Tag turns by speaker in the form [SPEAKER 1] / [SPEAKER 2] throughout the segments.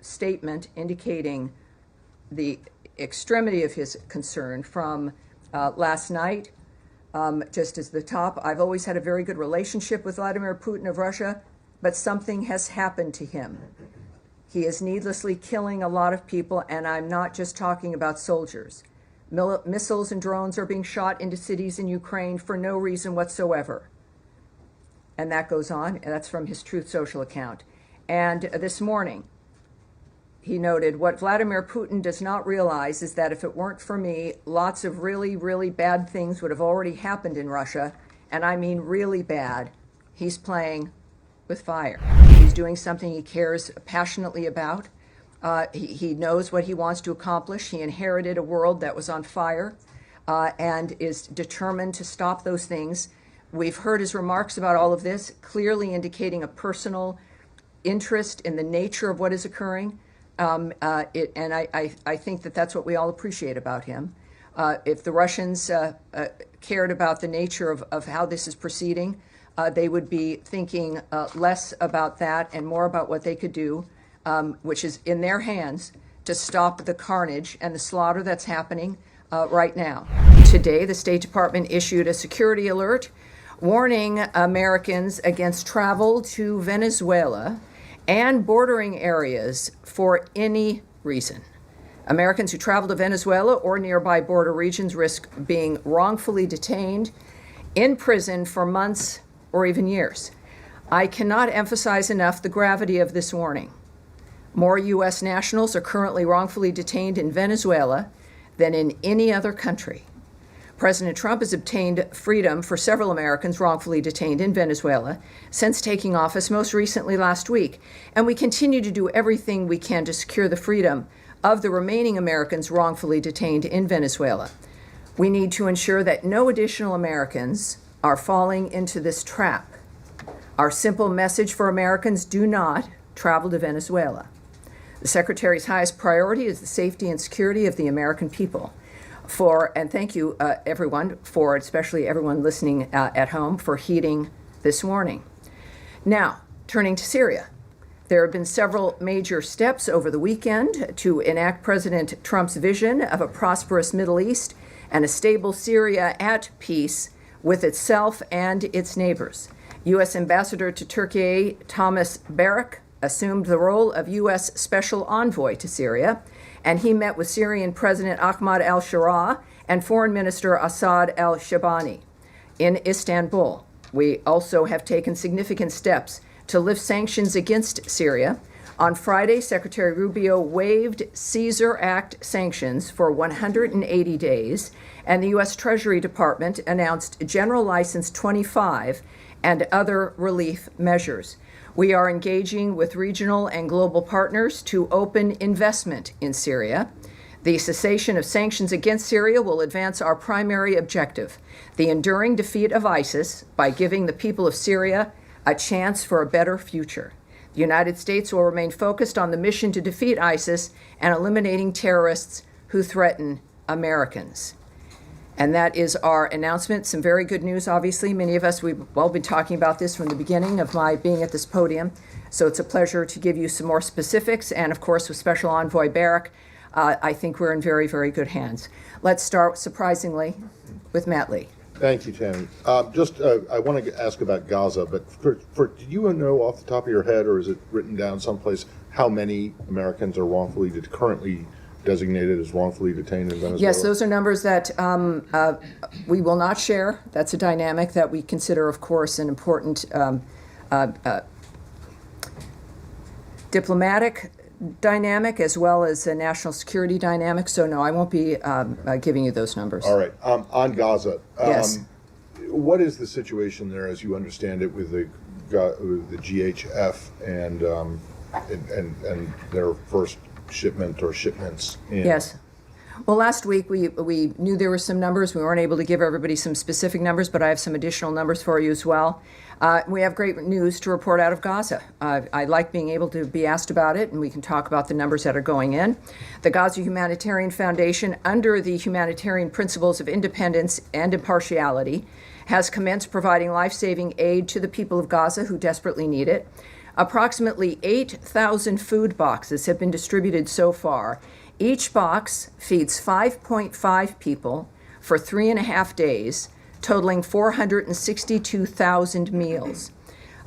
[SPEAKER 1] statement indicating the extremity of his concern from last night. Just as the top, I've always had a very good relationship with Vladimir Putin of Russia, but something has happened to him. He is needlessly killing a lot of people, and I'm not just talking about soldiers. Missiles and drones are being shot into cities in Ukraine for no reason whatsoever. And that goes on, and that's from his Truth Social account. And this morning, he noted, what Vladimir Putin does not realize is that if it weren't for me, lots of really, really bad things would have already happened in Russia. And I mean really bad. He's playing with fire. He's doing something he cares passionately about. He knows what he wants to accomplish. He inherited a world that was on fire and is determined to stop those things. We've heard his remarks about all of this, clearly indicating a personal interest in the nature of what is occurring. And I think that that's what we all appreciate about him. If the Russians cared about the nature of how this is proceeding, they would be thinking less about that and more about what they could do, which is in their hands, to stop the carnage and the slaughter that's happening right now. Today, the State Department issued a security alert warning Americans against travel to Venezuela and bordering areas for any reason. Americans who travel to Venezuela or nearby border regions risk being wrongfully detained, in prison for months or even years. I cannot emphasize enough the gravity of this warning. More U.S. nationals are currently wrongfully detained in Venezuela than in any other country. President Trump has obtained freedom for several Americans wrongfully detained in Venezuela since taking office, most recently last week, and we continue to do everything we can to secure the freedom of the remaining Americans wrongfully detained in Venezuela. We need to ensure that no additional Americans are falling into this trap. Our simple message for Americans: do not travel to Venezuela. The Secretary's highest priority is the safety and security of the American people. And thank you, everyone, especially everyone listening at home, for heeding this warning. Now, turning to Syria. There have been several major steps over the weekend to enact President Trump's vision of a prosperous Middle East and a stable Syria at peace with itself and its neighbors. U.S. Ambassador to Turkey Thomas Barak assumed the role of U.S. Special Envoy to Syria, and he met with Syrian President Ahmad al-Sharaa and Foreign Minister Assad al-Shabani in Istanbul. We also have taken significant steps to lift sanctions against Syria. On Friday, Secretary Rubio waived Caesar Act sanctions for 180 days, and the U.S. Treasury Department announced General License 25 and other relief measures. We are engaging with regional and global partners to open investment in Syria. The cessation of sanctions against Syria will advance our primary objective, the enduring defeat of ISIS, by giving the people of Syria a chance for a better future. The United States will remain focused on the mission to defeat ISIS and eliminating terrorists who threaten Americans. And that is our announcement. Some very good news, obviously. Many of us, we've all been talking about this from the beginning of my being at this podium. So it's a pleasure to give you some more specifics. And of course, with Special Envoy Barak, I think we're in very, very good hands. Let's start, surprisingly, with Matt Lee.
[SPEAKER 2] Thank you, Tammy. I want to ask about Gaza, but do you know off the top of your head, or is it written down someplace, how many Americans are currently designated as wrongfully detained in Venezuela?
[SPEAKER 1] Yes, those are numbers that we will not share. That's a dynamic that we consider, of course, an important diplomatic dynamic as well as a national security dynamic. So, no, I won't be giving you those numbers.
[SPEAKER 2] All right. On Gaza,
[SPEAKER 1] yes.
[SPEAKER 2] What is the situation there, as you understand it, with the GHF and their first shipment or shipments in?
[SPEAKER 1] Yes. Well, last week we knew there were some numbers. We weren't able to give everybody some specific numbers, but I have some additional numbers for you as well. We have great news to report out of Gaza. I like being able to be asked about it, and we can talk about the numbers that are going in. The Gaza Humanitarian Foundation, under the humanitarian principles of independence and impartiality, has commenced providing life-saving aid to the people of Gaza who desperately need it. Approximately 8,000 food boxes have been distributed so far. Each box feeds 5.5 people for 3.5 days, totaling 462,000 meals.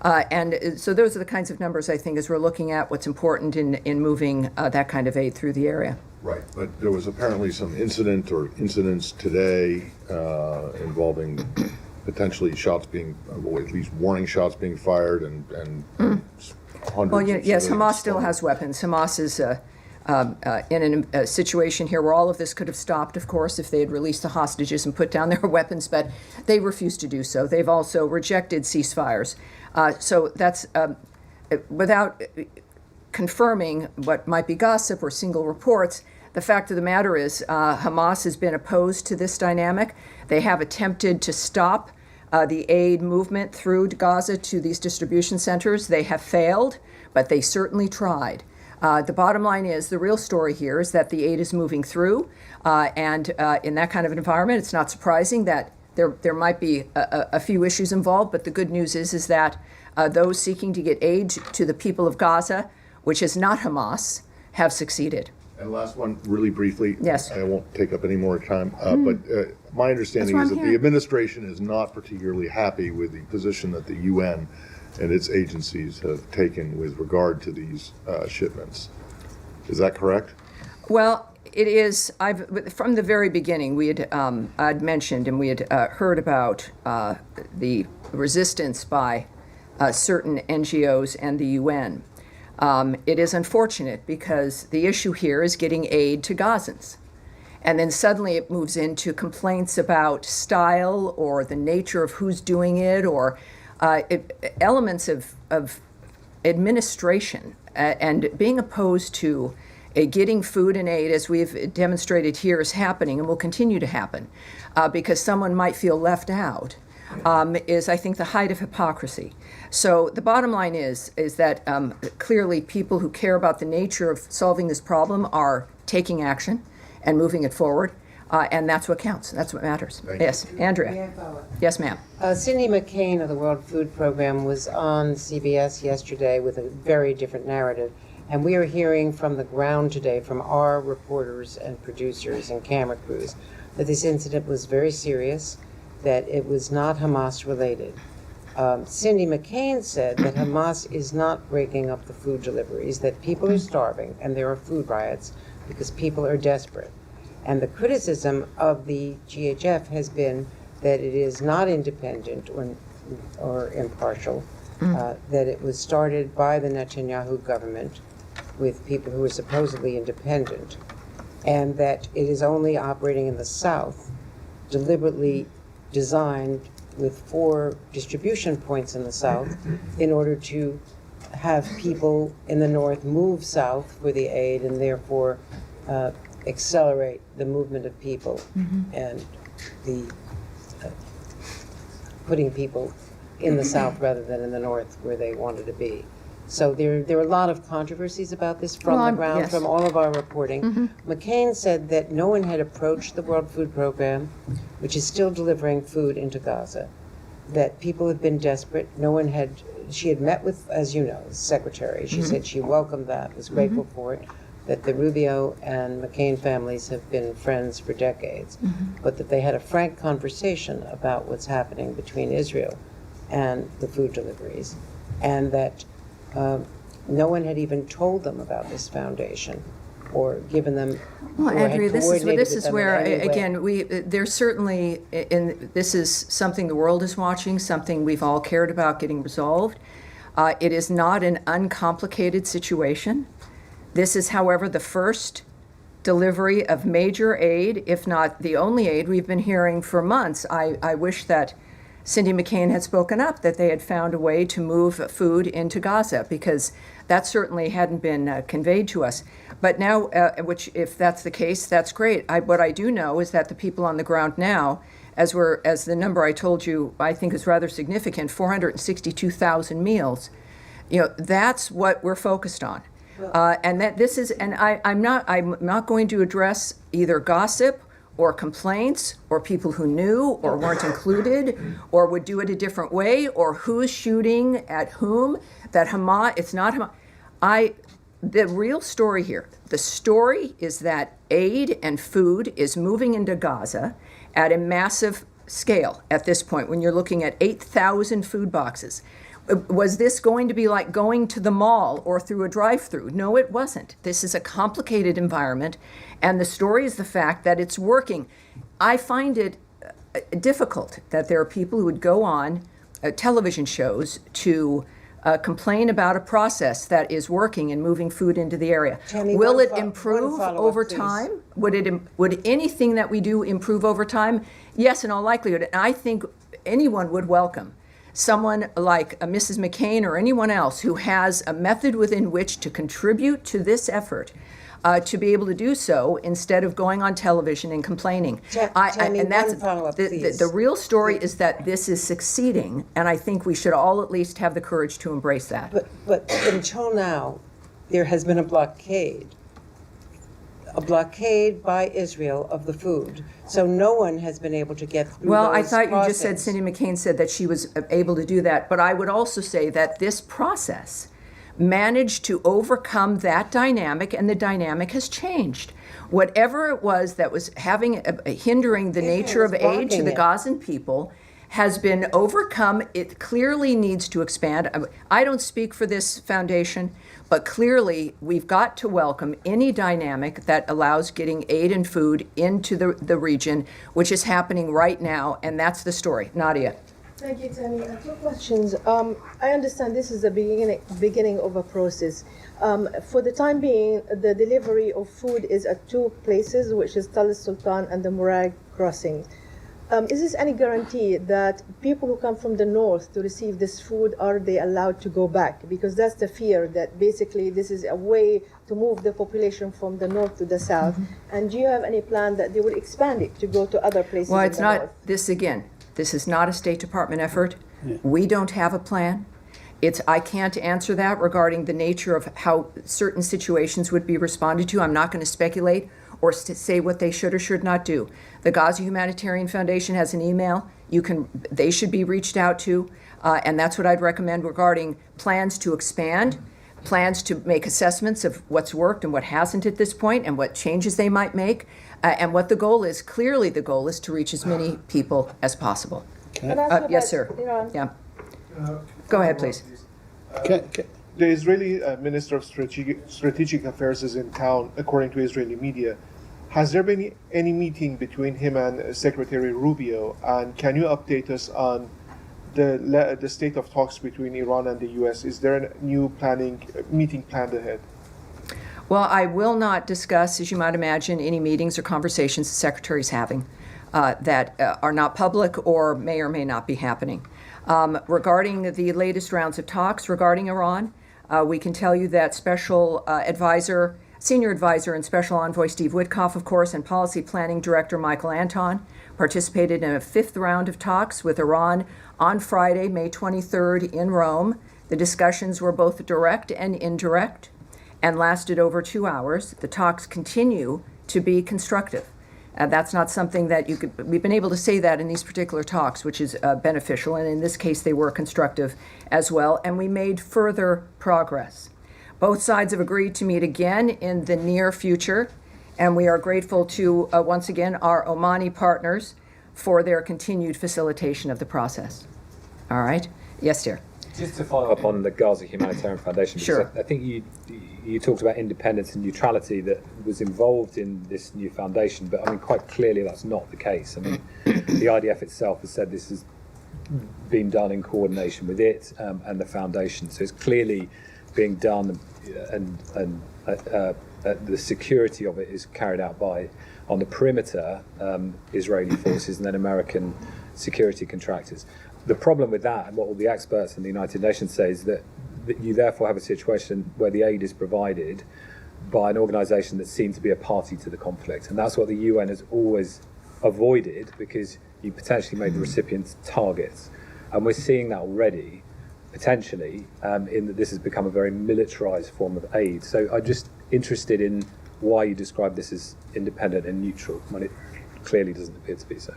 [SPEAKER 1] And so those are the kinds of numbers, I think, as we're looking at what's important in moving that kind of aid through the area.
[SPEAKER 2] Right, but there was apparently some incident or incidents today involving potentially shots being, well, at least warning shots being fired and hundreds
[SPEAKER 1] Well,
[SPEAKER 2] of
[SPEAKER 1] yes, Hamas
[SPEAKER 2] civilians
[SPEAKER 1] still
[SPEAKER 2] slaughtered.
[SPEAKER 1] has weapons. Hamas is in a situation here where all of this could have stopped, of course, if they had released the hostages and put down their weapons, but they refused to do so. They've also rejected ceasefires. So that's without confirming what might be gossip or single reports. The fact of the matter is Hamas has been opposed to this dynamic. They have attempted to stop the aid movement through Gaza to these distribution centers. They have failed, but they certainly tried. The bottom line is, the real story here is that the aid is moving through, and in that kind of an environment, it's not surprising that there might be a few issues involved, but the good news is that those seeking to get aid to the people of Gaza, which is not Hamas, have succeeded.
[SPEAKER 2] And last one, really briefly.
[SPEAKER 1] Yes.
[SPEAKER 2] I won't take up any more time, but my understanding
[SPEAKER 1] That's
[SPEAKER 2] is
[SPEAKER 1] why
[SPEAKER 2] that
[SPEAKER 1] I'm
[SPEAKER 2] the
[SPEAKER 1] here.
[SPEAKER 2] administration is not particularly happy with the position that the UN and its agencies have taken with regard to these shipments. Is that correct?
[SPEAKER 1] Well, it is. From the very beginning, I'd mentioned and we had heard about the resistance by certain NGOs and the UN. It is unfortunate because the issue here is getting aid to Gazans. And then suddenly it moves into complaints about style or the nature of who's doing it, or elements of administration and being opposed to getting food and aid, as we've demonstrated here, is happening and will continue to happen because someone might feel left out, is, I think, the height of hypocrisy. So the bottom line is that clearly people who care about the nature of solving this problem are taking action and moving it forward, and that's what counts. That's what matters. Yes, Andrea. Yes, ma'am.
[SPEAKER 3] Cindy McCain of the World Food Program was on CBS yesterday with a very different narrative. And we are hearing from the ground today, from our reporters and producers and camera crews, that this incident was very serious, that it was not Hamas related. Cindy McCain said that Hamas is not breaking up the food deliveries, that people are starving and there are food riots because people are desperate. And the criticism of the GHF has been that it is not independent or impartial, that it was started by the Netanyahu government with people who are supposedly independent, and that it is only operating in the south, deliberately designed with 4 distribution points in the south in order to have people in the north move south for the aid and therefore accelerate the movement of people and the putting people in the south rather than in the north where they wanted to be. So there are a lot of controversies about this from the ground,
[SPEAKER 1] yes.
[SPEAKER 3] from all of our reporting. McCain said that no one had approached the World Food Program, which is still delivering food into Gaza, that people have been desperate. She had met with, as you know, the secretary. She said she welcomed that, was grateful for it, that the Rubio and McCain families have been friends for decades, but that they had a frank conversation about what's happening between Israel and the food deliveries, and that no one had even told them about this foundation or given them.
[SPEAKER 1] Well, Andrea, this is where again there's certainly, and this is something the world is watching, something we've all cared about getting resolved. It is not an uncomplicated situation. This is, however, the first delivery of major aid, if not the only aid we've been hearing for months. I wish that Cindy McCain had spoken up, that they had found a way to move food into Gaza, because that certainly hadn't been conveyed to us. But now, which, if that's the case, that's great. What I do know is that the people on the ground now, as the number I told you, I think is rather significant, 462,000 meals. That's what we're focused on. And that this is, and I'm not going to address either gossip or complaints or people who knew or weren't included or would do it a different way or who's shooting at whom, that Hamas, it's not Hamas. The real story here, the story is that aid and food is moving into Gaza at a massive scale at this point when you're looking at 8,000 food boxes. Was this going to be like going to the mall or through a drive-through? No, it wasn't. This is a complicated environment, and the story is the fact that it's working. I find it difficult that there are people who would go on television shows to complain about a process that is working and moving food into the area.
[SPEAKER 3] Tammy,
[SPEAKER 1] Will it
[SPEAKER 3] one
[SPEAKER 1] improve
[SPEAKER 3] follow-up,
[SPEAKER 1] over
[SPEAKER 3] please.
[SPEAKER 1] time? Would anything that we do improve over time? Yes, in all likelihood. And I think anyone would welcome someone like Mrs. McCain or anyone else who has a method within which to contribute to this effort, to be able to do so instead of going on television and complaining.
[SPEAKER 3] Tammy,
[SPEAKER 1] And that's
[SPEAKER 3] one follow-up, please.
[SPEAKER 1] the real story is that this is succeeding, and I think we should all at least have the courage to embrace that.
[SPEAKER 3] But until now, there has been a blockade by Israel of the food. So no one has been able to get through
[SPEAKER 1] Well, I
[SPEAKER 3] those
[SPEAKER 1] thought you just said
[SPEAKER 3] processes.
[SPEAKER 1] Cindy McCain said that she was able to do that, but I would also say that this process managed to overcome that dynamic, and the dynamic has changed. Whatever it was that was hindering the nature of aid to
[SPEAKER 3] blocking
[SPEAKER 1] the
[SPEAKER 3] it.
[SPEAKER 1] Gazan people has been overcome. It clearly needs to expand. I don't speak for this foundation, but clearly we've got to welcome any dynamic that allows getting aid and food into the region, which is happening right now, and that's the story. Nadia.
[SPEAKER 4] Thank you, Tammy. Two questions. I understand this is the beginning of a process. For the time being, the delivery of food is at two places, which is Tal Sultan and the Murag crossing. Is this any guarantee that people who come from the north to receive this food, are they allowed to go back? Because that's the fear, that basically this is a way to move the population from the north to the south. And do you have any plan that they will expand it to go to other places
[SPEAKER 1] Well,
[SPEAKER 4] in
[SPEAKER 1] it's
[SPEAKER 4] the
[SPEAKER 1] not,
[SPEAKER 4] north?
[SPEAKER 1] this is not a State Department effort. We don't have a plan. I can't answer that regarding the nature of how certain situations would be responded to. I'm not going to speculate or say what they should or should not do. The Gaza Humanitarian Foundation has an email. They should be reached out to, and that's what I'd recommend regarding plans to expand, plans to make assessments of what's worked and what hasn't at this point, and what changes they might make, and what the goal is. Clearly, the goal is to reach as many people as possible.
[SPEAKER 4] And also
[SPEAKER 1] Yes,
[SPEAKER 4] about
[SPEAKER 1] sir.
[SPEAKER 4] Iran.
[SPEAKER 1] Yeah. Go ahead, please.
[SPEAKER 5] The Israeli Minister of Strategic Affairs is in town, according to Israeli media. Has there been any meeting between him and Secretary Rubio? And can you update us on the state of talks between Iran and the U.S.? Is there a new meeting planned ahead?
[SPEAKER 1] Well, I will not discuss, as you might imagine, any meetings or conversations the Secretary's having that are not public or may not be happening. Regarding the latest rounds of talks regarding Iran, we can tell you that Senior Advisor and Special Envoy Steve Witkoff, of course, and Policy Planning Director Michael Anton participated in a fifth round of talks with Iran on Friday, May 23rd in Rome. The discussions were both direct and indirect and lasted over 2 hours. The talks continue to be constructive. That's not something that we've been able to say that in these particular talks, which is beneficial, and in this case they were constructive as well, and we made further progress. Both sides have agreed to meet again in the near future, and we are grateful to, once again, our Omani partners for their continued facilitation of the process. All right? Yes, dear.
[SPEAKER 6] Just to follow up on the Gaza Humanitarian Foundation, because
[SPEAKER 1] Sure.
[SPEAKER 6] I think you talked about independence and neutrality that was involved in this new foundation, but I mean, quite clearly that's not the case. I mean, the IDF itself has said this has been done in coordination with it and the foundation, so it's clearly being done, and the security of it is carried out by, on the perimeter, Israeli forces and then American security contractors. The problem with that, and what all the experts in the United Nations say, is that you therefore have a situation where the aid is provided by an organisation that seems to be a party to the conflict. And that's what the UN has always avoided, because you potentially made the recipients targets. And we're seeing that already, potentially, in that this has become a very militarised form of aid. So I'm just interested in why you describe this as independent and neutral when it clearly doesn't appear to be so.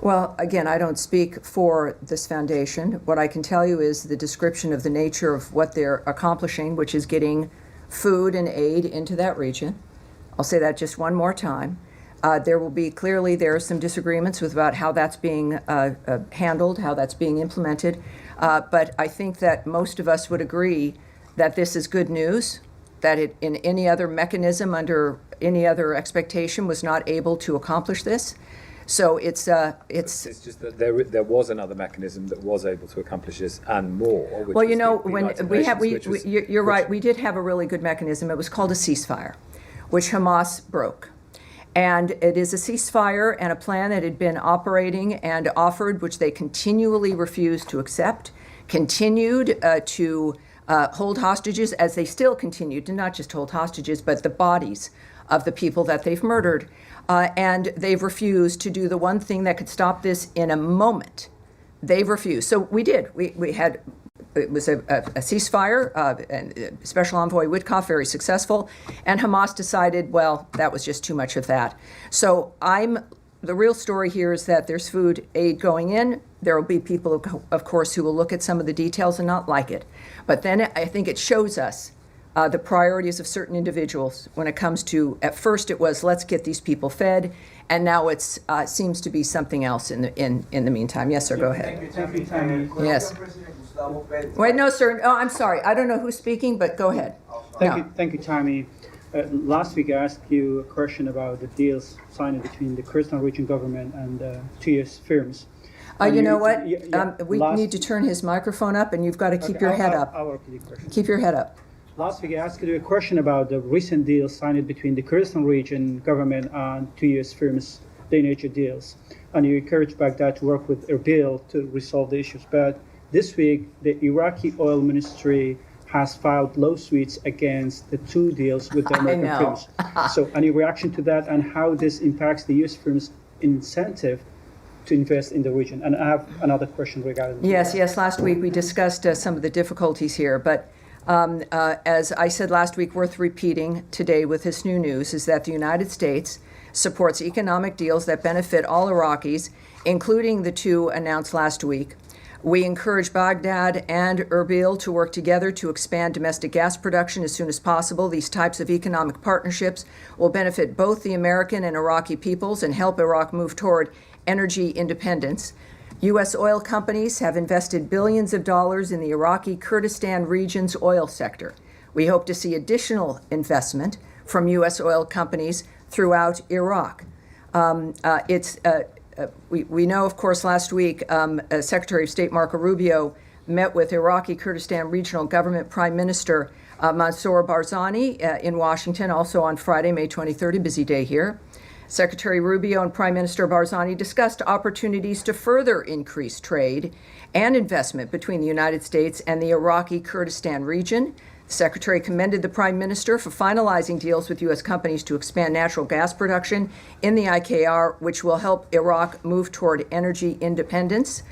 [SPEAKER 1] Well, again, I don't speak for this foundation. What I can tell you is the description of the nature of what they're accomplishing, which is getting food and aid into that region. I'll say that just one more time. There are some disagreements about how that's being handled, how that's being implemented. But I think that most of us would agree that this is good news, that it, in any other mechanism under any other expectation, was not able to accomplish this. So it's
[SPEAKER 6] just that there was another mechanism that was able to accomplish this and more. Which
[SPEAKER 1] well,
[SPEAKER 6] was
[SPEAKER 1] you know,
[SPEAKER 6] the
[SPEAKER 1] when
[SPEAKER 6] United
[SPEAKER 1] we have,
[SPEAKER 6] Nations,
[SPEAKER 1] you're right, we did have a really good mechanism. It was called a ceasefire, which Hamas broke. And it is a ceasefire and a plan that had been operating and offered, which they continually refused to accept, continued to hold hostages, as they still continued to not just hold hostages, but the bodies of the people that they've murdered. And they've refused to do the one thing that could stop this in a moment. They've refused. So we did. It was a ceasefire, and Special Envoy Witkoff, very successful, and Hamas decided, well, that was just too much of that. So the real story here is that there's food aid going in. There will be people, of course, who will look at some of the details and not like it. But then I think it shows us the priorities of certain individuals when it comes to, at first it was, let's get these people fed, and now it seems to be something else in the meantime. Yes, sir, go ahead.
[SPEAKER 7] Thank you, Tammy.
[SPEAKER 1] Yes. Wait, no, sir. Oh, I'm sorry. I don't know who's speaking, but go ahead.
[SPEAKER 7] Thank you, Tammy. Last week I asked you a question about the deals signed between the Kurdistan region government and 2 U.S. firms.
[SPEAKER 1] You know what? We need to turn his microphone up, and you've got to keep your head up.
[SPEAKER 7] I'll repeat the question.
[SPEAKER 1] Keep your head up.
[SPEAKER 7] Last week I asked you a question about the recent deals signed between the Kurdistan region government and 2 U.S. firms, the nature deals. And you encouraged Baghdad to work with Erbil to resolve the issues. But this week, the Iraqi oil ministry has filed lawsuits against the 2 deals with the American firms. So any reaction to that, and how this impacts the U.S. firms' incentive to invest in the region? And I have another question regarding
[SPEAKER 1] Yes. Last week we discussed some of the difficulties here, but as I said last week, worth repeating today with this new news, is that the United States supports economic deals that benefit all Iraqis, including the 2 announced last week. We encourage Baghdad and Erbil to work together to expand domestic gas production as soon as possible. These types of economic partnerships will benefit both the American and Iraqi peoples and help Iraq move toward energy independence. U.S. oil companies have invested billions of dollars in the Iraqi Kurdistan region's oil sector. We hope to see additional investment from U.S. oil companies throughout Iraq. We know, of course, last week, Secretary of State Marco Rubio met with Iraqi Kurdistan Regional Government Prime Minister Mansour Barzani in Washington, also on Friday, May 23rd, a busy day here. Secretary Rubio and Prime Minister Barzani discussed opportunities to further increase trade and investment between the United States and the Iraqi Kurdistan region. The Secretary commended the Prime Minister for finalizing deals with U.S. companies to expand natural gas production in the IKR, which will help Iraq move toward energy independence.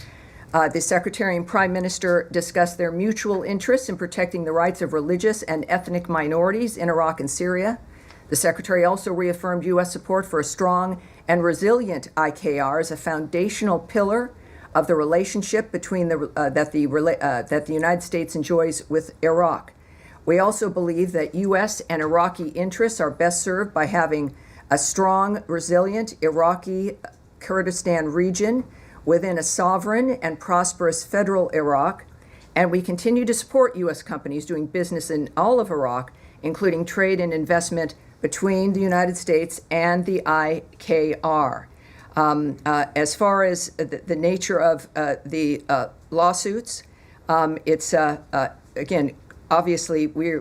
[SPEAKER 1] The Secretary and Prime Minister discussed their mutual interests in protecting the rights of religious and ethnic minorities in Iraq and Syria. The Secretary also reaffirmed U.S. support for a strong and resilient IKR as a foundational pillar of the relationship between that the United States enjoys with Iraq. We also believe that U.S. and Iraqi interests are best served by having a strong, resilient Iraqi Kurdistan region within a sovereign and prosperous federal Iraq, and we continue to support U.S. companies doing business in all of Iraq, including trade and investment between the United States and the IKR. As far as the nature of the lawsuits, it's, again, obviously we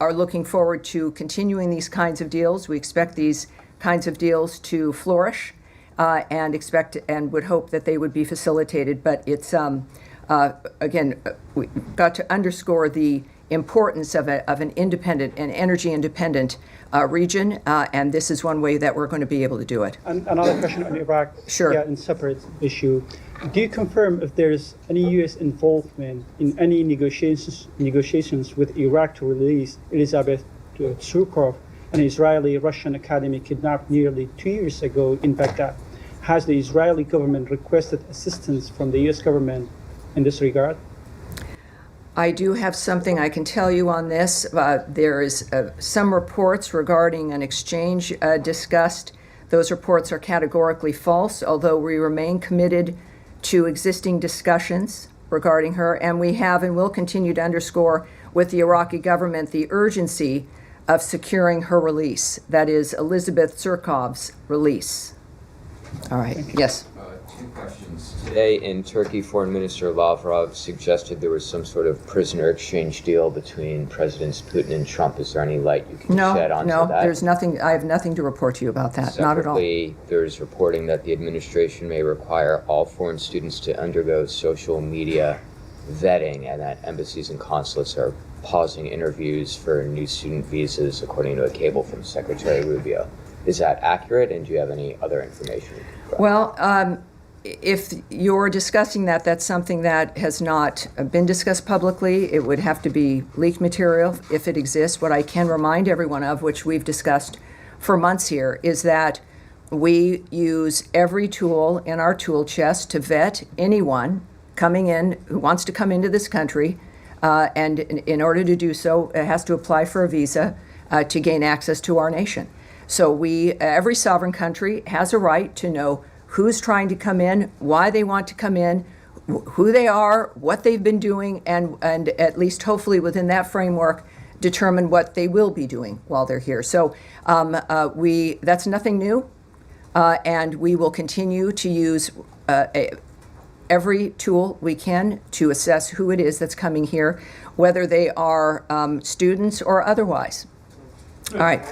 [SPEAKER 1] are looking forward to continuing these kinds of deals. We expect these kinds of deals to flourish and expect and would hope that they would be facilitated. But it's, again, we've got to underscore the importance of an independent and energy independent region, and this is one way that we're going to be able to do it.
[SPEAKER 7] And another question on Iraq.
[SPEAKER 1] Sure.
[SPEAKER 7] Yeah, in separate issue. Do you confirm if there's any U.S. involvement in any negotiations with Iraq to release Elizabeth Surkov, an Israeli-Russian academy kidnapped nearly 2 years ago in Baghdad? has the Israeli government requested assistance from the U.S. government in this regard?
[SPEAKER 1] I do have something I can tell you on this. There is some reports regarding an exchange discussed. Those reports are categorically false, although we remain committed to existing discussions regarding her, and we have and will continue to underscore with the Iraqi government the urgency of securing her release. That is Elizabeth Zurkov's release. All right, yes.
[SPEAKER 8] Two questions. Today in Turkey, Foreign Minister Lavrov suggested there was some sort of prisoner exchange deal between Presidents Putin and Trump. Is there any light you can shed onto that?
[SPEAKER 1] No, there's nothing. I have nothing to report to you about that.
[SPEAKER 8] Separately,
[SPEAKER 1] not at all.
[SPEAKER 8] There's reporting that the administration may require all foreign students to undergo social media vetting, and that embassies and consulates are pausing interviews for new student visas, according to a cable from Secretary Rubio. Is that accurate, and do you have any other information?
[SPEAKER 1] Well, if you're discussing that, that's something that has not been discussed publicly. It would have to be leaked material if it exists. What I can remind everyone of, which we've discussed for months here, is that we use every tool in our tool chest to vet anyone coming in who wants to come into this country, and in order to do so, it has to apply for a visa to gain access to our nation. So every sovereign country has a right to know who's trying to come in, why they want to come in, who they are, what they've been doing, and at least hopefully within that framework, determine what they will be doing while they're here. So that's nothing new, and we will continue to use every tool we can to assess who it is that's coming here, whether they are students or otherwise. All right.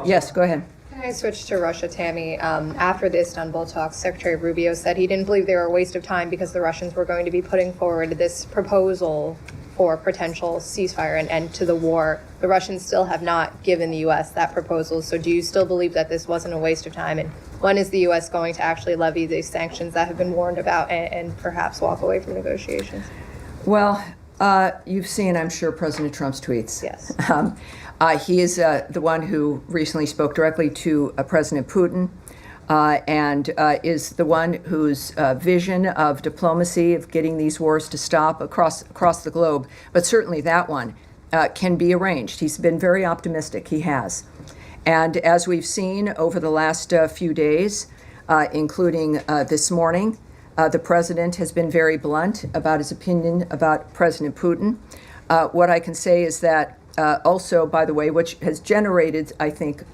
[SPEAKER 1] Yes, go ahead.
[SPEAKER 9] Can I switch to Russia, Tammy? After the Istanbul talks, Secretary Rubio said he didn't believe they were a waste of time because the Russians were going to be putting forward this proposal for potential ceasefire and end to the war. The Russians still have not given the U.S. that proposal. So do you still believe that this wasn't a waste of time? And when is the U.S. going to actually levy these sanctions that have been warned about and perhaps walk away from negotiations?
[SPEAKER 1] Well, you've seen, I'm sure, President Trump's tweets.
[SPEAKER 9] Yes.
[SPEAKER 1] He is the one who recently spoke directly to President Putin and is the one whose vision of diplomacy, of getting these wars to stop across the globe, but certainly that one can be arranged. He's been very optimistic. He has. And as we've seen over the last few days, including this morning, the president has been very blunt about his opinion about President Putin. What I can say is that also, by the way, which has generated, I think,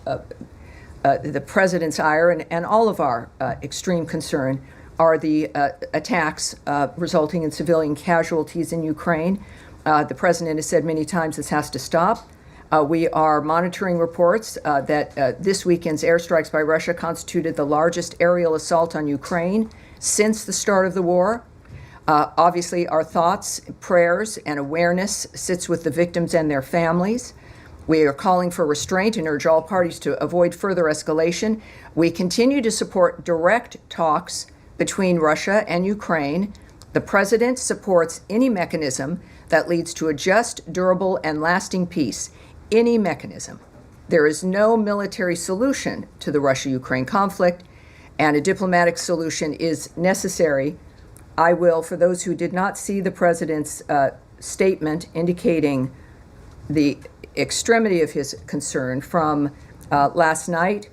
[SPEAKER 1] the president's ire and all of our extreme concern, are the attacks resulting in civilian casualties in Ukraine. The president has said many times this has to stop. We are monitoring reports that this weekend's airstrikes by Russia constituted the largest aerial assault on Ukraine since the start of the war. Obviously, our thoughts, prayers, and awareness sits with the victims and their families. We are calling for restraint and urge all parties to avoid further escalation. We continue to support direct talks between Russia and Ukraine. The president supports any mechanism that leads to a just, durable, and lasting peace. Any mechanism. There is no military solution to the Russia-Ukraine conflict, and a diplomatic solution is necessary. I will, for those who did not see the president's statement indicating the extremity of his concern from last night,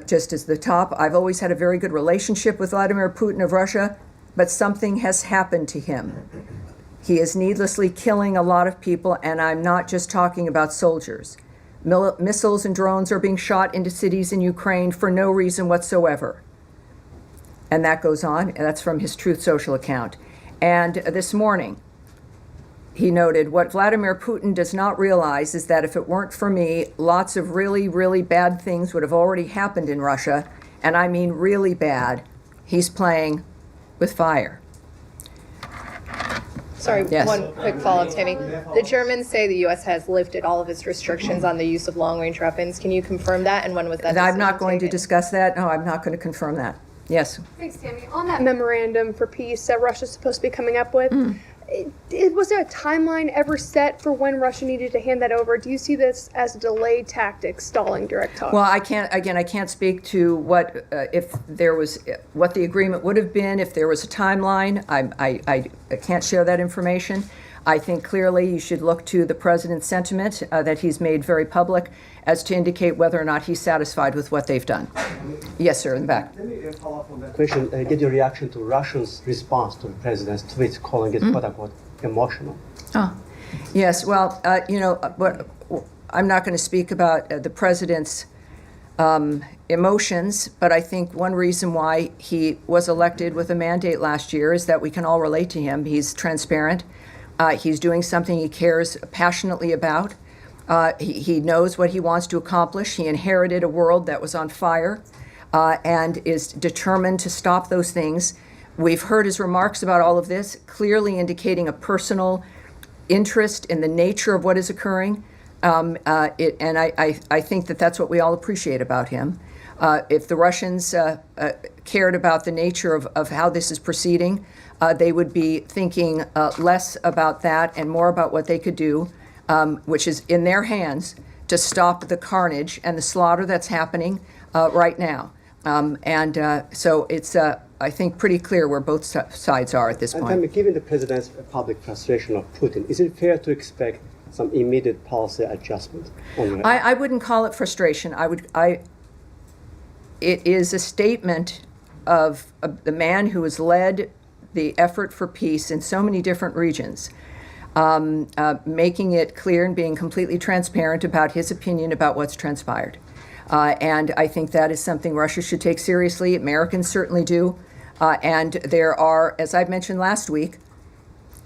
[SPEAKER 1] just as the top, I've always had a very good relationship with Vladimir Putin of Russia, but something has happened to him. He is needlessly killing a lot of people, and I'm not just talking about soldiers. Missiles and drones are being shot into cities in Ukraine for no reason whatsoever. And that goes on, and that's from his Truth Social account. And this morning, he noted, what Vladimir Putin does not realize is that if it weren't for me, lots of really, really bad things would have already happened in Russia, and I mean really bad. He's playing with fire.
[SPEAKER 9] Sorry,
[SPEAKER 1] Yes.
[SPEAKER 9] one quick follow-up, Tammy. The Germans say the U.S. has lifted all of its restrictions on the use of long-range weapons. Can you confirm that, and when was that
[SPEAKER 1] And I'm not
[SPEAKER 9] decision
[SPEAKER 1] going to
[SPEAKER 9] taken?
[SPEAKER 1] discuss that. No, I'm not going to confirm that. Yes.
[SPEAKER 10] Thanks, Tammy. On that memorandum for peace that Russia's supposed to be coming up with, Was there a timeline ever set for when Russia needed to hand that over? Do you see this as a delayed tactic, stalling direct talks?
[SPEAKER 1] Well, I can't speak to what if there was what the agreement would have been if there was a timeline. I can't share that information. I think clearly you should look to the president's sentiment that he's made very public as to indicate whether or not he's satisfied with what they've done. Yes, sir, in the back.
[SPEAKER 11] Let me follow up on that question. Get your reaction to Russia's response to the president's tweet, calling it quote unquote emotional.
[SPEAKER 1] Oh, yes. Well, but I'm not going to speak about the president's emotions, but I think one reason why he was elected with a mandate last year is that we can all relate to him. He's transparent. He's doing something he cares passionately about. He knows what he wants to accomplish. He inherited a world that was on fire and is determined to stop those things. We've heard his remarks about all of this, clearly indicating a personal interest in the nature of what is occurring. And I think that that's what we all appreciate about him. If the Russians cared about the nature of how this is proceeding, they would be thinking less about that and more about what they could do, which is in their hands, to stop the carnage and the slaughter that's happening right now. So it's, I think, pretty clear where both sides are at this point.
[SPEAKER 11] And given the president's public frustration of Putin, is it fair to expect some immediate policy adjustment?
[SPEAKER 1] I wouldn't call it frustration. It is a statement of the man who has led the effort for peace in so many different regions, making it clear and being completely transparent about his opinion about what's transpired. And I think that is something Russia should take seriously. Americans certainly do. And there are, as I mentioned last week,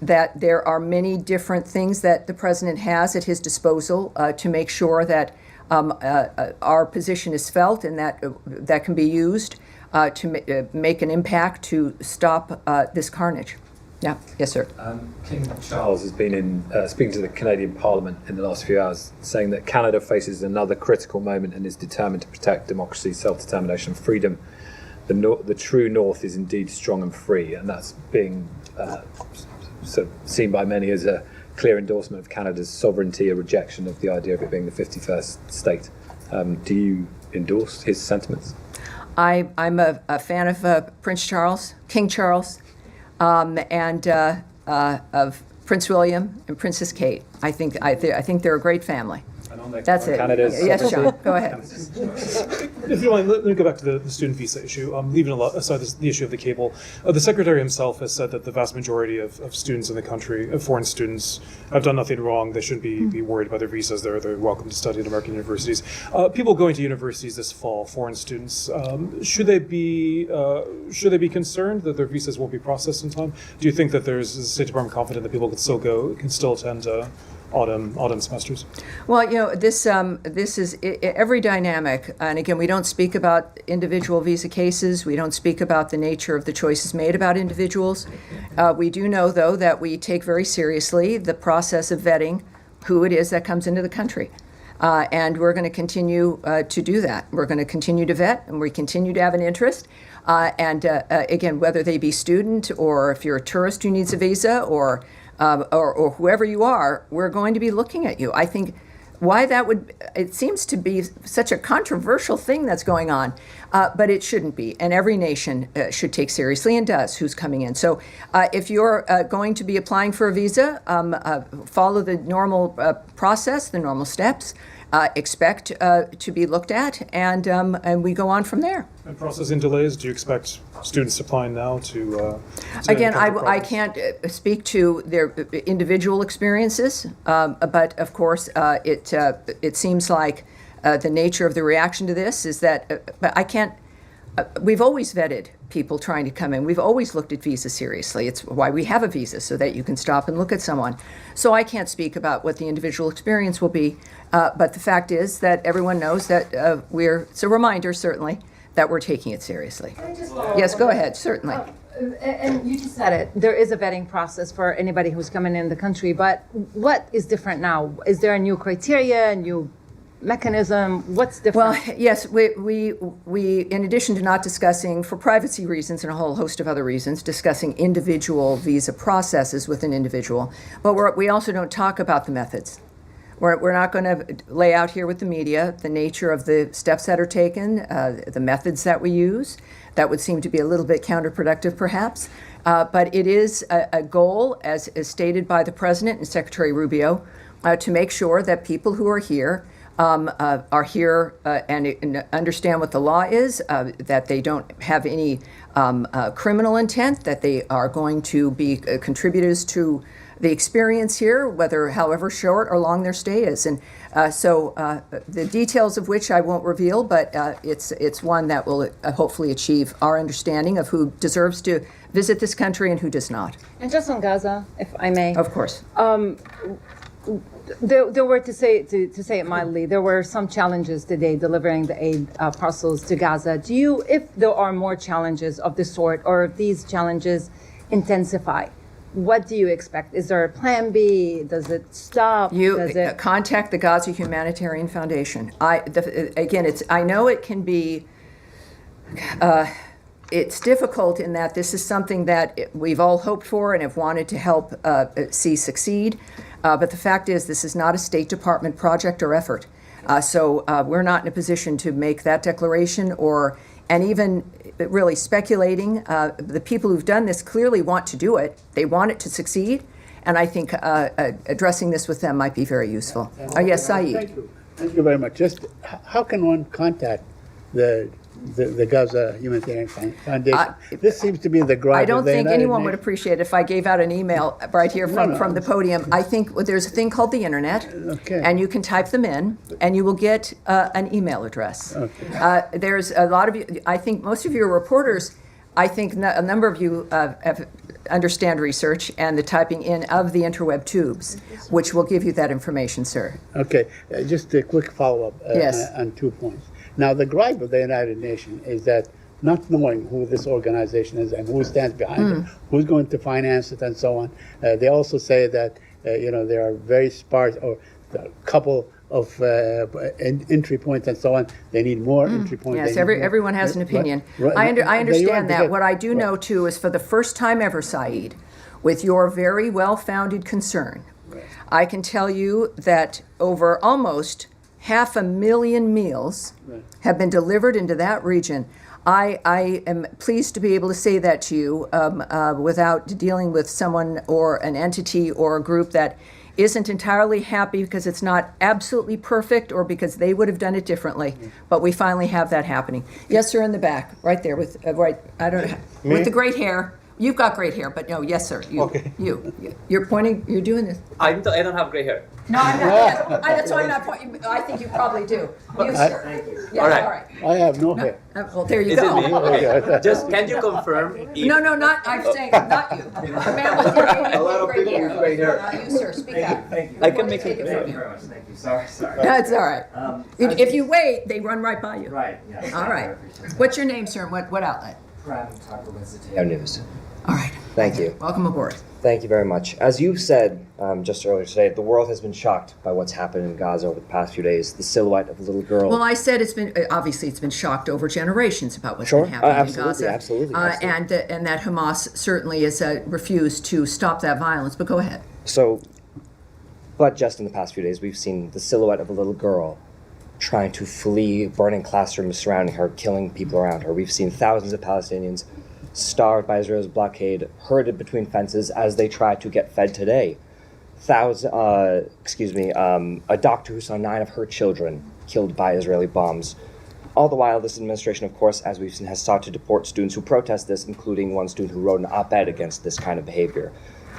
[SPEAKER 1] that there are many different things that the president has at his disposal to make sure that our position is felt and that can be used to make an impact to stop this carnage. Yeah. Yes, sir.
[SPEAKER 6] King Charles has been in speaking to the Canadian Parliament in the last few hours, saying that Canada faces another critical moment and is determined to protect democracy, self-determination, freedom. The true North is indeed strong and free, and that's being sort of seen by many as a clear endorsement of Canada's sovereignty, a rejection of the idea of it being the 51st state. Do you endorse his sentiments?
[SPEAKER 1] I'm a fan of Prince Charles, King Charles, and of Prince William and Princess Kate. I think they're a great family. That's it. Yes, John. Go ahead.
[SPEAKER 12] If you mind, let me go back to the student visa issue. Leaving aside the issue of the cable, the secretary himself has said that the vast majority of students in the country, of foreign students, have done nothing wrong. They shouldn't be worried about their visas. They're welcome to study at American universities. People going to universities this fall, foreign students, should they be concerned that their visas won't be processed in time? Do you think that is the State Department confident that people can still attend autumn semesters?
[SPEAKER 1] Well, this is every dynamic, and again, we don't speak about individual visa cases. We don't speak about the nature of the choices made about individuals. We do know, though, that we take very seriously the process of vetting who it is that comes into the country. And we're going to continue to do that. We're going to continue to vet, and we continue to have an interest. And again, whether they be student or if you're a tourist who needs a visa or whoever you are, we're going to be looking at you. I think why it seems to be such a controversial thing that's going on, but it shouldn't be. And every nation should take seriously and does who's coming in. So if you're going to be applying for a visa, follow the normal process, the normal steps. Expect to be looked at, and we go on from there.
[SPEAKER 12] And processing delays, do you expect students applying now to
[SPEAKER 1] again, I can't speak to their individual experiences, but of course it seems like the nature of the reaction to this is that but I can't we've always vetted people trying to come in. We've always looked at visa seriously. It's why we have a visa, so that you can stop and look at someone. So I can't speak about what the individual experience will be, but the fact is that everyone knows that it's a reminder, certainly, that we're taking it seriously. Yes, go ahead, certainly.
[SPEAKER 13] And you just said it. There is a vetting process for anybody who's coming in the country, but what is different now? Is there a new criteria, a new mechanism? What's different?
[SPEAKER 1] Well, yes, we in addition to not discussing, for privacy reasons and a whole host of other reasons, discussing individual visa processes with an individual, but we also don't talk about the methods. We're not going to lay out here with the media the nature of the steps that are taken, the methods that we use. That would seem to be a little bit counterproductive, perhaps. But it is a goal, as stated by the President and Secretary Rubio, to make sure that people who are here and understand what the law is, that they don't have any criminal intent, that they are going to be contributors to the experience here, however short or long their stay is. And so the details of which I won't reveal, but it's one that will hopefully achieve our understanding of who deserves to visit this country and who does not.
[SPEAKER 13] And just on Gaza, if I may.
[SPEAKER 1] Of course.
[SPEAKER 13] There were, to say it mildly, there were some challenges today delivering the aid parcels to Gaza. If there are more challenges of this sort, or if these challenges intensify, what do you expect? Is there a plan B? Does it stop?
[SPEAKER 1] Contact the Gaza Humanitarian Foundation. I know it can be, it's difficult in that this is something that we've all hoped for and have wanted to help see succeed. But the fact is, this is not a State Department project or effort. So we're not in a position to make that declaration and even really speculating. The people who've done this clearly want to do it. They want it to succeed. And I think addressing this with them might be very useful. Yes, Saeed.
[SPEAKER 14] Thank you very much. Just how can one contact the Gaza Humanitarian Foundation? This seems to be the gripe.
[SPEAKER 1] I don't
[SPEAKER 14] of the
[SPEAKER 1] think
[SPEAKER 14] United
[SPEAKER 1] anyone would
[SPEAKER 14] Nations.
[SPEAKER 1] appreciate it if I gave out an email right here from the podium. I think there's a thing called the internet, and you can type them in, and you will get an email address. There's a lot of you, I think most of you are reporters. I think a number of you understand research and the typing in of the interweb tubes, which will give you that information, sir.
[SPEAKER 14] Okay, just a quick follow-up on 2 points. Now, the gripe of the United Nations is that not knowing who this organization is and who stands behind it, who's going to finance it, and so on. They also say that there are very sparse or a couple of entry points and so on. They need more entry points.
[SPEAKER 1] Yes, everyone has an opinion. I understand that. What I do know, too, is for the first time ever, Saeed, with your very well-founded concern, I can tell you that over almost 500,000 meals have been delivered into that region. I am pleased to be able to say that to you without dealing with someone or an entity or a group that isn't entirely happy because it's not absolutely perfect or because they would have done it differently. But we finally have that happening. Yes, sir, in the back, right there with with the great hair. You've got great hair, but no, yes, sir. You're pointing. You're doing this.
[SPEAKER 15] I don't have gray hair.
[SPEAKER 1] No, I'm not. That's why I'm not pointing. I think you probably do. You, sir.
[SPEAKER 15] Thank you.
[SPEAKER 1] Yes,
[SPEAKER 15] all right.
[SPEAKER 14] I have no hair.
[SPEAKER 1] Well, there you
[SPEAKER 15] Is
[SPEAKER 1] go.
[SPEAKER 15] it me? Okay. Just can you confirm?
[SPEAKER 1] No, not. I'm saying not you. The man with the gray hair. You, sir. Speak up.
[SPEAKER 15] Thank you. I can make it.
[SPEAKER 1] Thank
[SPEAKER 15] you very much. Thank you. Sorry.
[SPEAKER 1] That's all right. If you wait, they run right by you.
[SPEAKER 15] Right. Yeah.
[SPEAKER 1] All right. What's your name, sir? What outlet?
[SPEAKER 16] News.
[SPEAKER 1] All right.
[SPEAKER 16] Thank you.
[SPEAKER 1] Welcome aboard.
[SPEAKER 16] Thank you very much. As you said just earlier today, the world has been shocked by what's happened in Gaza over the past few days. The silhouette of a little girl.
[SPEAKER 1] Well, I said it's been shocked over generations about what's been happening in Gaza.
[SPEAKER 16] Absolutely.
[SPEAKER 1] And that Hamas certainly has refused to stop that violence. But go ahead.
[SPEAKER 16] But just in the past few days, we've seen the silhouette of a little girl trying to flee burning classrooms surrounding her, killing people around her. We've seen thousands of Palestinians starved by Israel's blockade, herded between fences as they try to get fed today. A doctor who saw 9 of her children killed by Israeli bombs. All the while, this administration, of course, as we've seen, has sought to deport students who protest this, including one student who wrote an op-ed against this kind of behavior.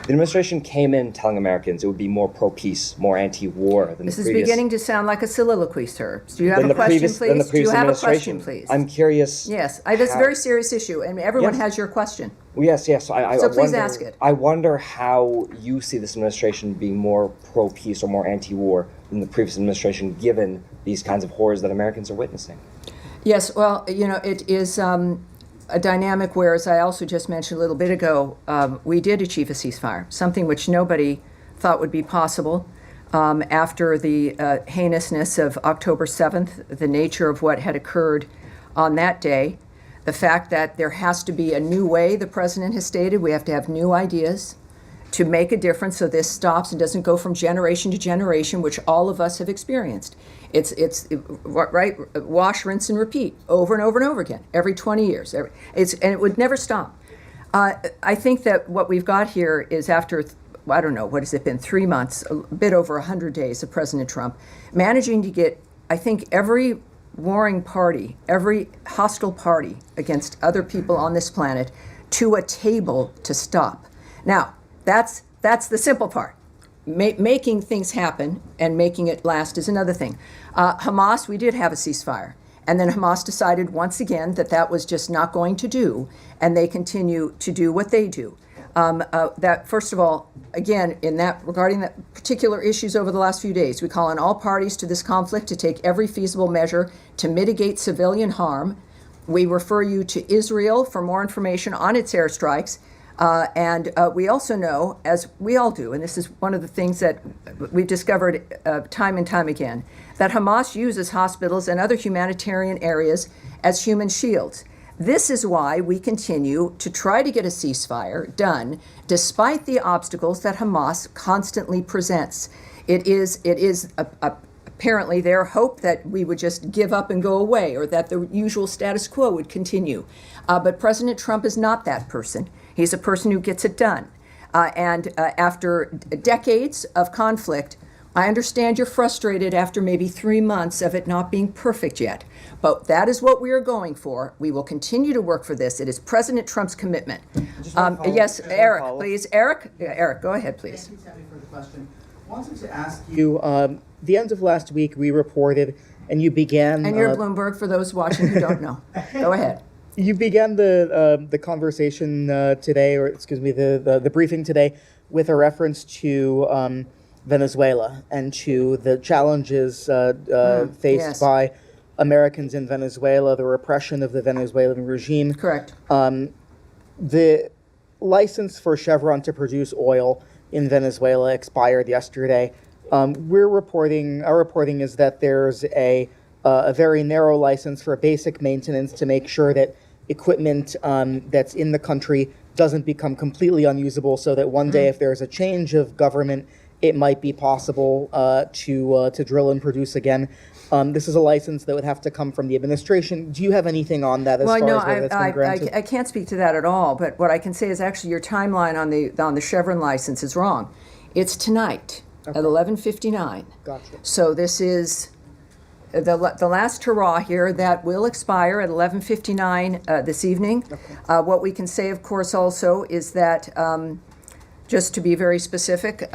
[SPEAKER 16] The administration came in telling Americans it would be more pro-peace, more anti-war than the previous.
[SPEAKER 1] This is beginning to sound like a soliloquy, sir. Do you have a question, please? Do you have a question, please?
[SPEAKER 16] I'm curious.
[SPEAKER 1] Yes, it's a very serious issue, and everyone has your question.
[SPEAKER 16] Yes.
[SPEAKER 1] So please ask it.
[SPEAKER 16] I wonder how you see this administration being more pro-peace or more anti-war than the previous administration, given these kinds of horrors that Americans are witnessing.
[SPEAKER 1] Yes, well, it is a dynamic where, as I also just mentioned a little bit ago, we did achieve a ceasefire, something which nobody thought would be possible. after the heinousness of October 7th, the nature of what had occurred on that day, the fact that there has to be a new way, the president has stated, we have to have new ideas to make a difference so this stops and doesn't go from generation to generation, which all of us have experienced. It's right, wash, rinse, and repeat over and over and over again, every 20 years. And it would never stop. I think that what we've got here is after, I don't know, what has it been, 3 months, a bit over 100 days of President Trump, managing to get, I think, every warring party, every hostile party against other people on this planet to a table to stop. Now, that's the simple part. Making things happen and making it last is another thing. Hamas, we did have a ceasefire. And then Hamas decided once again that that was just not going to do, and they continue to do what they do. That, first of all, again, regarding that particular issues over the last few days, we call on all parties to this conflict to take every feasible measure to mitigate civilian harm. We refer you to Israel for more information on its airstrikes. And we also know, as we all do, and this is one of the things that we've discovered time and time again, that Hamas uses hospitals and other humanitarian areas as human shields. This is why we continue to try to get a ceasefire done, despite the obstacles that Hamas constantly presents. It is apparently their hope that we would just give up and go away, or that the usual status quo would continue. But President Trump is not that person. He's a person who gets it done. And after decades of conflict, I understand you're frustrated after maybe 3 months of it not being perfect yet. But that is what we are going for. We will continue to work for this. It is President Trump's commitment. Yes, Eric, please. Eric, go ahead, please.
[SPEAKER 17] Thank you, Tammy, for the question. I wanted to ask you, the end of last week we reported, and you began...
[SPEAKER 1] And you're Bloomberg, for those watching who don't know. Go ahead.
[SPEAKER 17] You began the conversation today, or excuse me, the briefing today, with a reference to Venezuela and to the challenges faced by Americans in Venezuela, the repression of the Venezuelan regime.
[SPEAKER 1] Correct.
[SPEAKER 17] The license for Chevron to produce oil in Venezuela expired yesterday. Our reporting is that there's a very narrow license for basic maintenance to make sure that equipment that's in the country doesn't become completely unusable, so that one day, if there's a change of government, it might be possible to drill and produce again. This is a license that would have to come from the administration. Do you have anything on that as far as whether it's been granted?
[SPEAKER 1] I can't speak to that at all, but what I can say is actually your timeline on the Chevron license is wrong. It's tonight at 11:59.
[SPEAKER 17] Gotcha.
[SPEAKER 1] So this is the last hurrah here that will expire at 11:59 this evening. Okay. What we can say, of course, also is that, just to be very specific,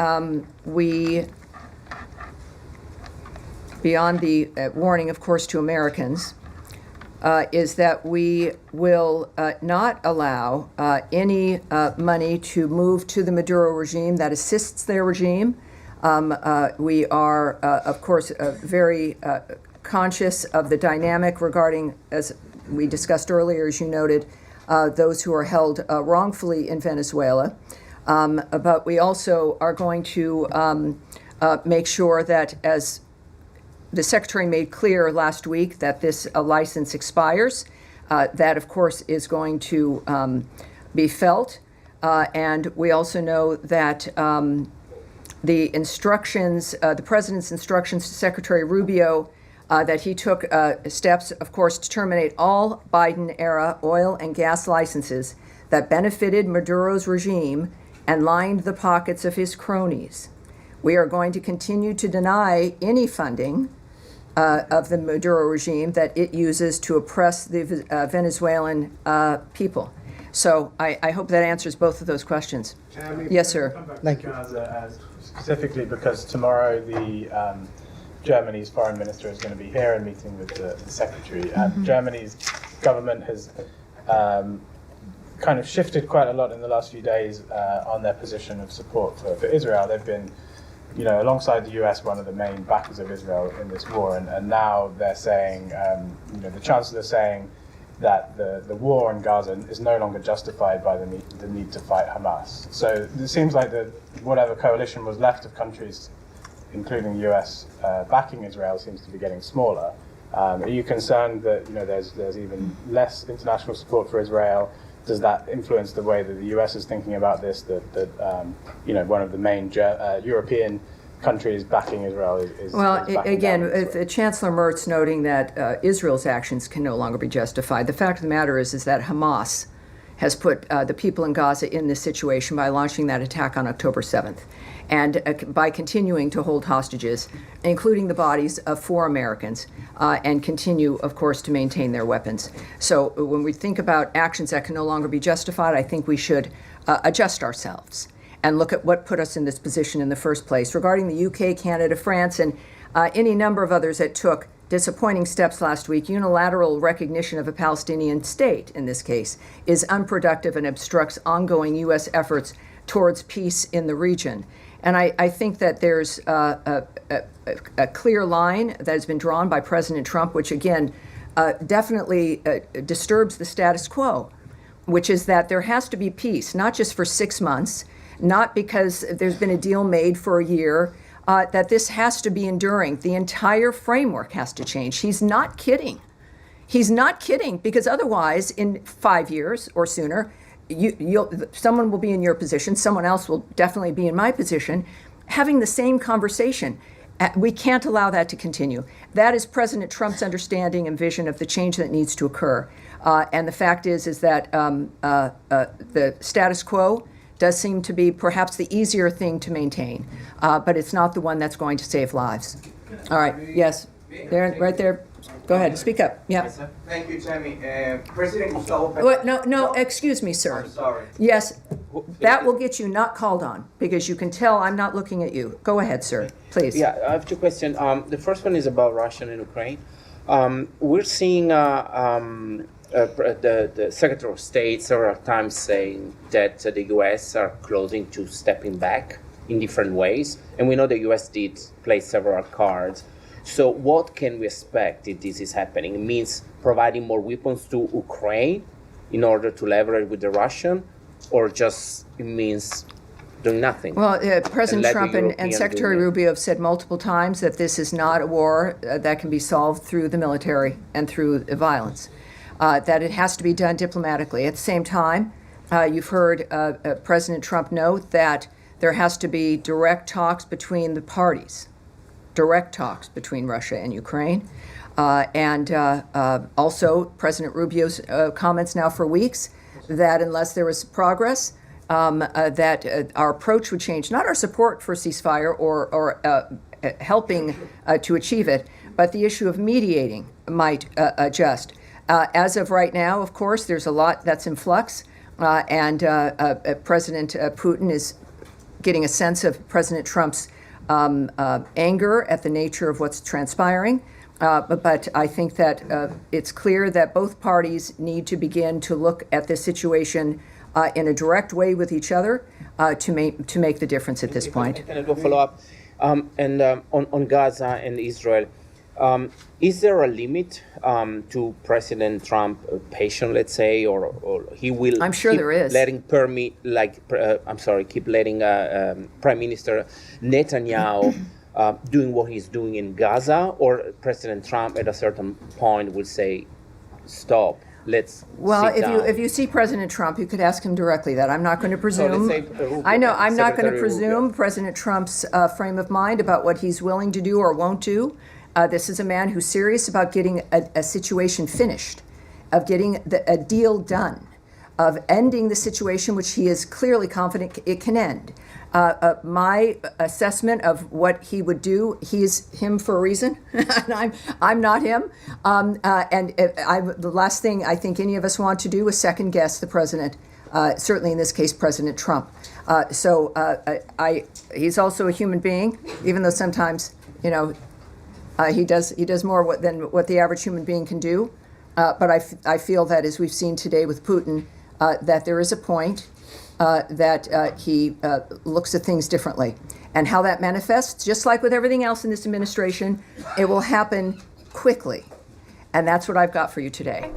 [SPEAKER 1] we, beyond the warning, of course, to Americans, is that we will not allow any money to move to the Maduro regime that assists their regime. We are, of course, very conscious of the dynamic regarding, as we discussed earlier, as you noted, those who are held wrongfully in Venezuela. But we also are going to make sure that, as the Secretary made clear last week, that this license expires. That, of course, is going to be felt. And we also know that the instructions, the President's instructions to Secretary Rubio, that he took steps, of course, to terminate all Biden-era oil and gas licenses that benefited Maduro's regime and lined the pockets of his cronies. We are going to continue to deny any funding of the Maduro regime that it uses to oppress the Venezuelan people. So I hope that answers both of those questions.
[SPEAKER 18] Tammy,
[SPEAKER 1] yes, sir.
[SPEAKER 18] Come back to Gaza, specifically because tomorrow the Germany's foreign minister is going to be here and meeting with the secretary. And Germany's government has kind of shifted quite a lot in the last few days on their position of support for Israel. They've been, alongside the U.S., one of the main backers of Israel in this war, and now they're saying, the Chancellor is saying that the war in Gaza is no longer justified by the need to fight Hamas. So it seems like whatever coalition was left of countries including the US, backing Israel seems to be getting smaller. Are you concerned that there's even less international support for Israel? Does that influence the way that the US is thinking about this? That one of the main European countries backing Israel is backing
[SPEAKER 1] again,
[SPEAKER 18] down Israel?
[SPEAKER 1] Chancellor Merz noting that Israel's actions can no longer be justified. The fact of the matter is that Hamas has put the people in Gaza in this situation by launching that attack on October 7th, and by continuing to hold hostages, including the bodies of 4 Americans, and continue, of course, to maintain their weapons. So when we think about actions that can no longer be justified, I think we should adjust ourselves and look at what put us in this position in the first place. Regarding the UK, Canada, France, and any number of others that took disappointing steps last week, unilateral recognition of a Palestinian state, in this case, is unproductive and obstructs ongoing U.S. efforts towards peace in the region. And I think that there's a clear line that has been drawn by President Trump, which again definitely disturbs the status quo, which is that there has to be peace, not just for 6 months, not because there's been a deal made for a year, that this has to be enduring. The entire framework has to change. He's not kidding. He's not kidding, because otherwise, in 5 years or sooner, someone will be in your position, someone else will definitely be in my position, having the same conversation. We can't allow that to continue. That is President Trump's understanding and vision of the change that needs to occur. And the fact is that the status quo does seem to be perhaps the easier thing to maintain, but it's not the one that's going to save lives. All right, yes, there, right there. Go ahead, speak up. Yeah.
[SPEAKER 15] Yes, thank you, Tammy. President Gustavo.
[SPEAKER 1] No, excuse me, sir.
[SPEAKER 15] I'm sorry.
[SPEAKER 1] Yes, that will get you not called on, because you can tell I'm not looking at you. Go ahead, sir, please.
[SPEAKER 19] Yeah, I have 2 questions. The first one is about Russia and Ukraine. We're seeing the Secretary of State several times saying that the U.S. are closing to stepping back in different ways, and we know the U.S. did play several cards. So what can we expect if this is happening? It means providing more weapons to Ukraine in order to leverage with the Russian, or just it means doing nothing?
[SPEAKER 1] Well, President Trump and Secretary Rubio have said multiple times that this is not a war that can be solved through the military and through violence, that it has to be done diplomatically. At the same time, you've heard President Trump note that there has to be direct talks between the parties. Direct talks between Russia and Ukraine. And also President Rubio's comments now for weeks that unless there was progress, that our approach would change, not our support for ceasefire or helping to achieve it, but the issue of mediating might adjust. As of right now, of course, there's a lot that's in flux, and President Putin is getting a sense of President Trump's anger at the nature of what's transpiring. But I think that it's clear that both parties need to begin to look at this situation in a direct way with each other to make the difference at this point.
[SPEAKER 19] Can I go follow up? On Gaza and Israel, is there a limit to President Trump patience, let's say, or he will?
[SPEAKER 1] I'm sure there is.
[SPEAKER 19] Keep letting Prime Minister Netanyahu doing what he's doing in Gaza, or President Trump at a certain point will say, "Stop, let's."
[SPEAKER 1] Well,
[SPEAKER 19] sit down.
[SPEAKER 1] if you see President Trump, you could ask him directly that. I'm not going to presume. I know I'm not going to presume President Trump's frame of mind about what he's willing to do or won't do. This is a man who's serious about getting a situation finished, of getting a deal done, of ending the situation which he is clearly confident it can end. My assessment of what he would do, he's him for a reason, and I'm not him. The last thing I think any of us want to do is second guess the president, certainly in this case, President Trump. He's also a human being, even though sometimes, he does more than what the average human being can do. But I feel that, as we've seen today with Putin, that there is a point that he looks at things differently. And how that manifests, just like with everything else in this administration, it will happen quickly. And that's what I've got for you today.